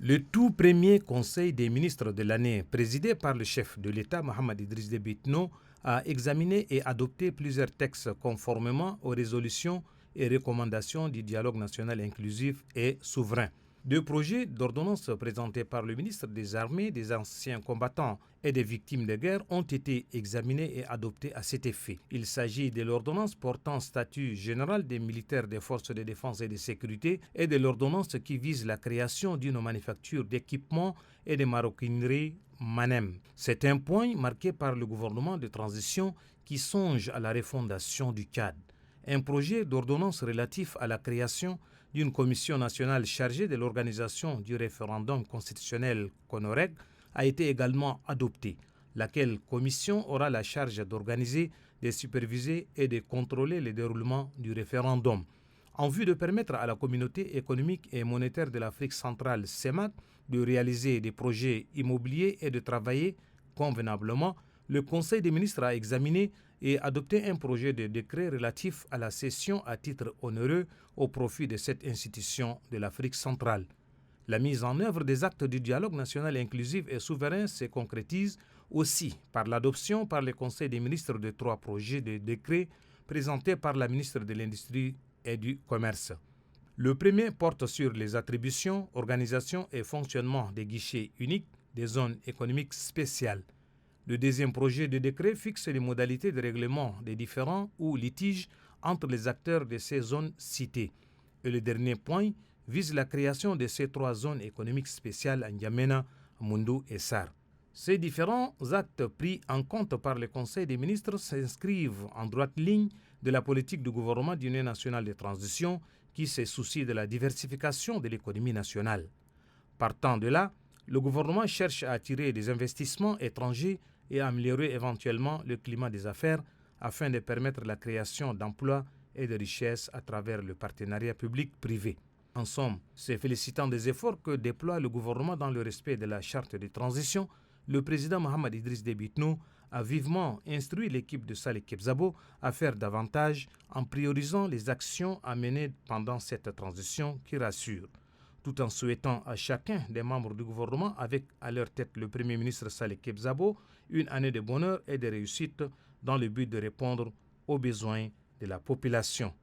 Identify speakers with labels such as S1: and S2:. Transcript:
S1: Le tout premier Conseil des ministres de l'année, présidé par le chef de l'État, Mohamed Idriss Déby Itno, a examiné et adopté plusieurs textes conformément aux résolutions et recommandations du dialogue national inclusif et souverain. Deux projets d'ordonnance présentés par le ministre des Armées, des anciens combattants et des victimes de guerre ont été examinés et adoptés à cet effet. Il s'agit de l'ordonnance portant statut général des militaires des forces de défense et de sécurité et de l'ordonnance qui vise la création d'une manufacture d'équipements et de maroquinerie MANEM. C'est un point marqué par le gouvernement de transition qui songe à la refondation du CAD. Un projet d'ordonnance relatif à la création d'une commission nationale chargée de l'organisation du référendum constitutionnel CONOREG a été également adopté, laquelle commission aura la charge d'organiser, de superviser et de contrôler le déroulement du référendum. En vue de permettre à la communauté économique et monétaire de l'Afrique centrale, CEMAC, de réaliser des projets immobiliers et de travailler convenablement, le Conseil des ministres a examiné et adopté un projet de décret relatif à la cession à titre onéreux au profit de cette institution de l'Afrique centrale. La mise en œuvre des actes du dialogue national inclusif et souverain se concrétise aussi par l'adoption par le Conseil des ministres de 3 projets de décrets présentés par la ministre de l'Industrie et du Commerce. Le premier porte sur les attributions, organisation et fonctionnement des guichets uniques des zones économiques spéciales. Le deuxième projet de décret fixe les modalités de règlement des différends ou litiges entre les acteurs de ces zones citées. Et le dernier point vise la création de ces 3 zones économiques spéciales à N'Djamena, Moundou et Sar. Ces différents actes pris en compte par le Conseil des ministres s'inscrivent en droite ligne de la politique du gouvernement d'Union nationale de transition qui se soucie de la diversification de l'économie nationale. Partant de là, le gouvernement cherche à attirer des investissements étrangers et à améliorer éventuellement le climat des affaires afin de permettre la création d'emplois et de richesses à travers le partenariat public-privé. En somme, se félicitant des efforts que déploie le gouvernement dans le respect de la charte de transition, le président Mohamed Idriss Déby Itno a vivement instruit l'équipe de Saleh Kebzabo à faire davantage en priorisant les actions à mener pendant cette transition qui rassure, tout en souhaitant à chacun des membres du gouvernement, avec à leur tête le Premier ministre Saleh Kebzabo, une année de bonheur et de réussite dans le but de répondre aux besoins de la population.